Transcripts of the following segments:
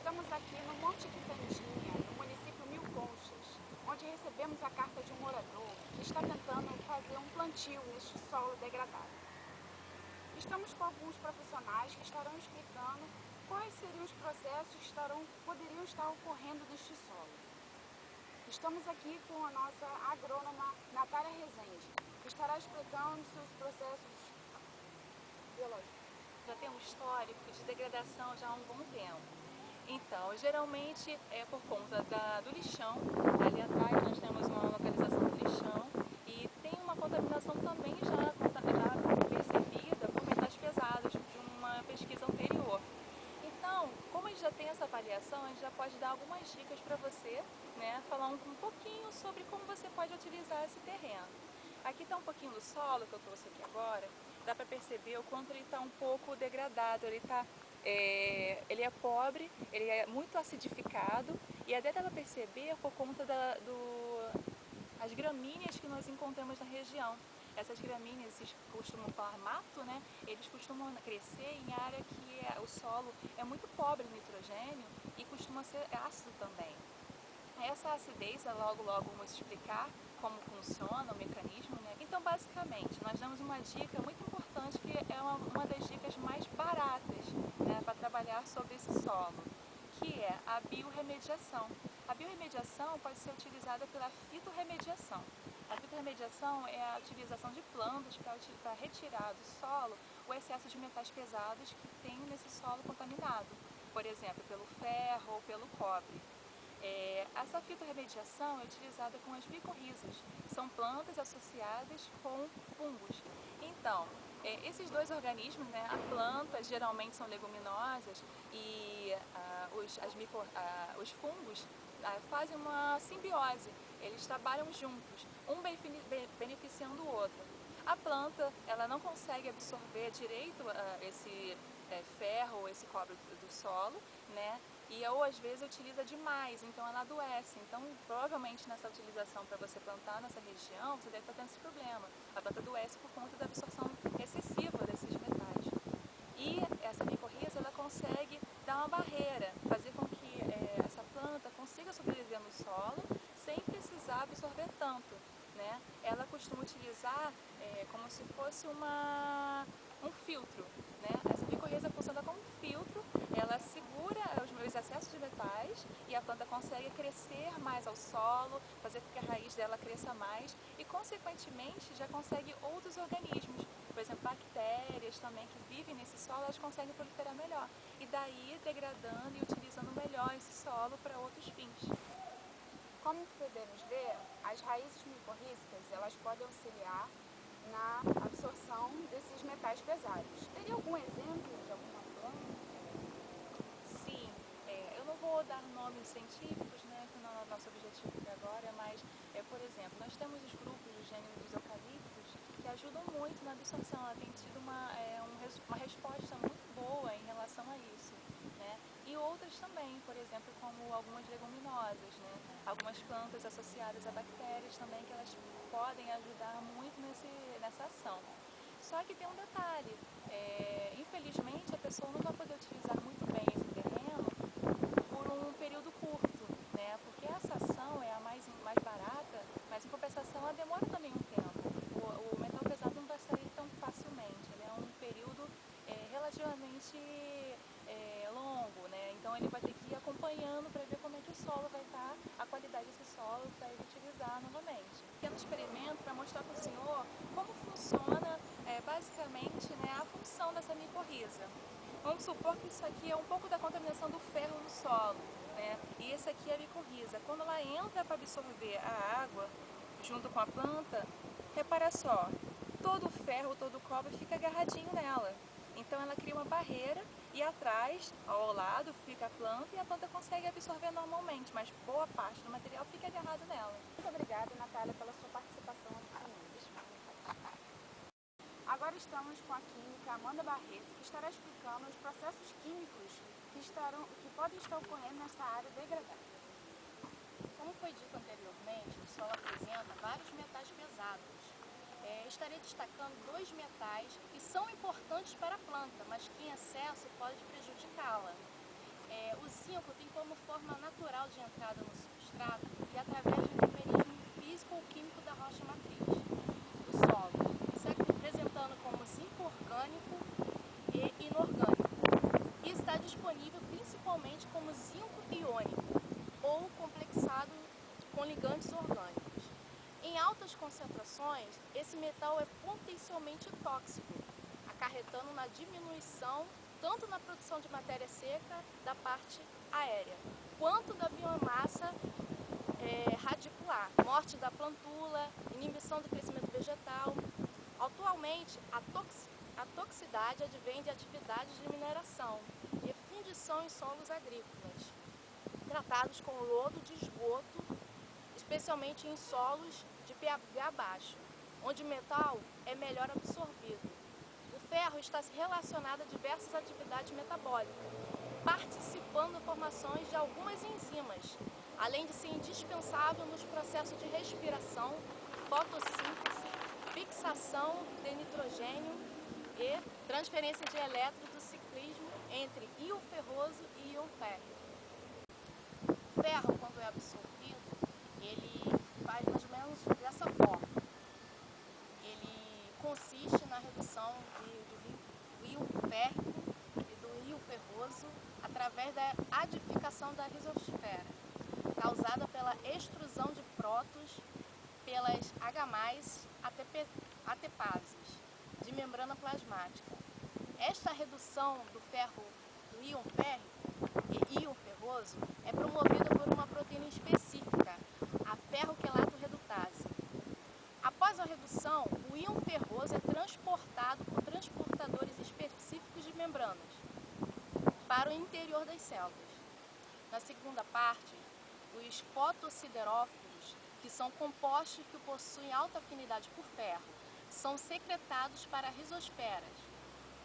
Estamos aqui no Monte Quitandinha, no município Mil Conchas, onde recebemos a carta de um morador que está tentando fazer um plantio neste solo degradado. Estamos com alguns profissionais que estarão explicando quais seriam os processos que poderiam estar ocorrendo neste solo. Estamos aqui com a nossa agrônoma Natália Rezende, que estará explicando os processos biológicos. Já tem um histórico de degradação já há um bom tempo. Então, geralmente é por conta do lixão. Ali atrás nós temos uma localização do lixão e tem uma contaminação também já percebida por metais pesados de uma pesquisa anterior. Então, como a gente já tem essa avaliação, a gente já pode dar algumas dicas para você, né, falar um pouquinho sobre como você pode utilizar esse terreno. Aqui está um pouquinho do solo que eu trouxe aqui agora, dá para perceber o quanto ele está um pouco degradado, ele é pobre, ele é muito acidificado e até dá para perceber por conta as gramíneas que nós encontramos na região. Essas gramíneas, vocês costumam falar mato, né? Eles costumam crescer em área que o solo é muito pobre em nitrogênio e costuma ser ácido também. Essa acidez, logo vamos explicar como funciona o mecanismo, né? Então, basicamente, nós damos uma dica muito importante que é uma das dicas mais baratas, né, para trabalhar sobre esse solo, que é a biorremediação. A biorremediação pode ser utilizada pela fitorremediação. A fitorremediação é a utilização de plantas para retirar do solo o excesso de metais pesados que tem nesse solo contaminado, por exemplo, pelo ferro ou pelo cobre. Essa fitorremediação é utilizada com as micorrizas, são plantas associadas com fungos. Então, esses dois organismos, né, a planta geralmente são leguminosas e os fungos fazem uma simbiose, eles trabalham juntos, um beneficiando o outro. A planta ela não consegue absorver direito esse ferro, esse cobre do solo, né? Ou às vezes utiliza demais, então ela adoece. Então, provavelmente nessa utilização para você plantar nessa região, você deve estar tendo esse problema. A planta adoece por conta da absorção excessiva desses metais. E essa micorriza, ela consegue dar uma barreira, fazer com que essa planta consiga sobreviver no solo sem precisar absorver tanto, né? Ela costuma utilizar como se fosse um filtro, né? Essa micorriza funciona como um filtro, ela segura os excessos de metais e a planta consegue crescer mais ao solo, fazer com que a raiz dela cresça mais e, consequentemente, já consegue outros organismos, por exemplo, bactérias também que vivem nesse solo, elas conseguem proliferar melhor e daí degradando e utilizando melhor esse solo para outros fins. Como podemos ver, as raízes micorrízicas elas podem auxiliar na absorção desses metais pesados. Teria algum exemplo de alguma planta? Sim, eu não vou dar nomes científicos, né, que não é o nosso objetivo aqui agora, mas, por exemplo, nós temos os grupos do gênero dos eucaliptos que ajudam muito na absorção, ela tem tido uma resposta muito boa em relação a isso, né? E outras também, por exemplo, como algumas leguminosas, né? Algumas plantas associadas a bactérias também que elas podem ajudar muito nessa ação. Só que tem um detalhe, infelizmente a pessoa não vai poder utilizar muito bem esse terreno por um período curto, né? Porque essa ação é a mais barata, mas em compensação ela demora também um tempo. O metal pesado não vai sair tão facilmente, ele é um período relativamente longo, né? Então ele vai ter que ir acompanhando para ver como é que o solo vai estar, a qualidade desse solo para ele utilizar novamente. Pequeno experimento para mostrar para o senhor como funciona basicamente, né, a função dessa micorriza. Vamos supor que isso aqui é um pouco da contaminação do ferro no solo, né? E esse aqui é a micorriza. Quando ela entra para absorver a água junto com a planta, repara só, todo o ferro, todo o cobre fica agarradinho nela. Então ela cria uma barreira e atrás, ao lado, fica a planta e a planta consegue absorver normalmente, mas boa parte do material fica agarrado nela. Muito obrigada, Natália, pela sua participação aqui conosco. Agora estamos com a química Amanda Barreto, que estará explicando os processos químicos que podem estar ocorrendo nessa área degradada. Como foi dito anteriormente, o solo apresenta vários metais pesados. Estarei destacando dois metais que são importantes para a planta, mas que em excesso pode prejudicá-la. O zinco tem como forma natural de entrada no substrato e através do mecanismo físico ou químico da rocha matriz do solo, se apresentando como zinco orgânico e inorgânico, e está disponível principalmente como zinco iônico ou complexado com ligantes orgânicos. Em altas concentrações, esse metal é potencialmente tóxico, acarretando na diminuição tanto na produção de matéria seca da parte aérea, quanto da biomassa radicular, morte da plantula, inibição do crescimento vegetal. Atualmente, a toxicidade advém de atividades de mineração e fundição em solos agrícolas, tratados com lodo de esgoto, especialmente em solos de pH baixo, onde o metal é melhor absorvido. O ferro está relacionado a diversas atividades metabólicas, participando da formação de algumas enzimas, além de ser indispensável nos processos de respiração, fotossíntese, fixação de nitrogênio e transferência de elétrons do ciclismo entre íon ferroso e íon férreo. O ferro, quando é absorvido, ele faz mais ou menos dessa forma. Ele consiste na redução do íon férrico e do íon ferroso através da adificação da risosfera, causada pela extrusão de prótons pelas H+, ATPases, de membrana plasmática. Esta redução do ferro, do íon férrico e íon ferroso, é promovida por uma proteína específica, a ferroquelato redutase. Após a redução, o íon ferroso é transportado por transportadores específicos de membranas para o interior das células. Na segunda parte, os fotossiderófilos, que são compostos que possuem alta afinidade por ferro, são secretados para risosferas,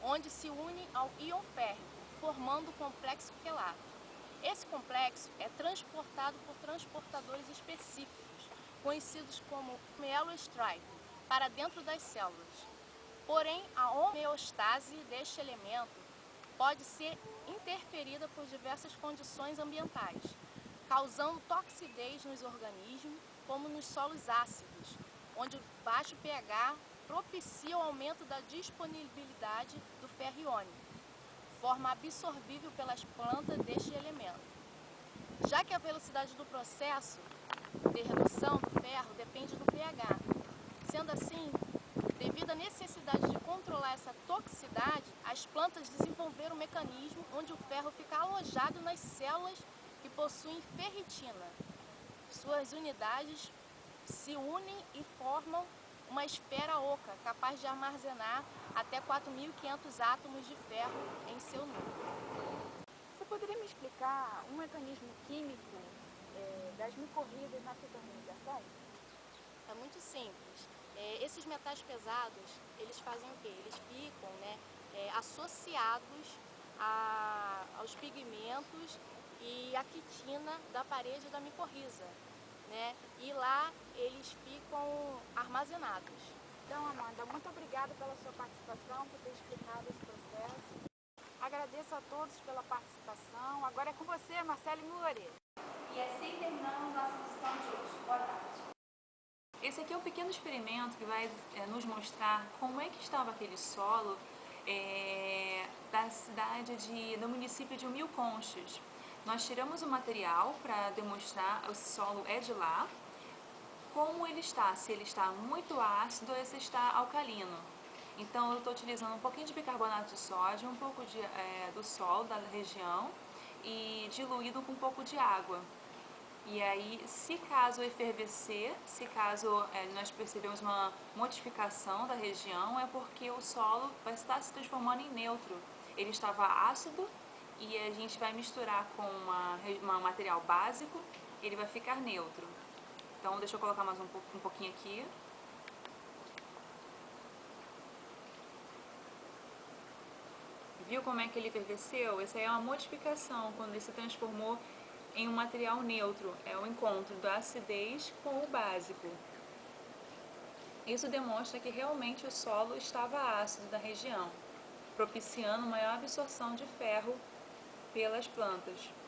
onde se unem ao íon férrico, formando o complexo quelato. Esse complexo é transportado por transportadores específicos, conhecidos como homeostrike, para dentro das células. Porém, a homeostase deste elemento pode ser interferida por diversas condições ambientais, causando toxidez nos organismos, como nos solos ácidos, onde o baixo pH propicia o aumento da disponibilidade do ferro iônico, forma absorvível pelas plantas deste elemento. Já que a velocidade do processo de redução do ferro depende do pH. Sendo assim, devido à necessidade de controlar essa toxicidade, as plantas desenvolveram um mecanismo onde o ferro fica alojado nas células que possuem ferritina. Suas unidades se unem e formam uma esfera oca, capaz de armazenar até 4.500 átomos de ferro em seu núcleo. Você poderia me explicar um mecanismo químico das micorrizas na fitoorganização? É muito simples. Esses metais pesados, eles fazem o quê? Eles ficam associados aos pigmentos e à quitina da parede da micorriza, né? E lá eles ficam armazenados. Então, Amanda, muito obrigada pela sua participação, por ter explicado esse processo. Agradeço a todos pela participação. Agora é com você, Marcele Muri. E assim terminamos nossa edição de hoje. Boa tarde. Esse aqui é um pequeno experimento que vai nos mostrar como é que estava aquele solo do município de Mil Conchas. Nós tiramos o material para demonstrar o solo é de lá, como ele está, se ele está muito ácido ou se está alcalino. Então eu estou utilizando um pouquinho de bicarbonato de sódio, um pouco do solo da região e diluído com um pouco de água. E aí, se caso efervescer, se caso nós percebemos uma modificação da região, é porque o solo vai estar se transformando em neutro. Ele estava ácido e a gente vai misturar com um material básico, ele vai ficar neutro. Então, deixa eu colocar mais um pouquinho aqui. Viu como é que ele efervesceu? Essa aí é uma modificação, quando ele se transformou em um material neutro. É o encontro da acidez com o básico. Isso demonstra que realmente o solo estava ácido da região, propiciando maior absorção de ferro pelas plantas.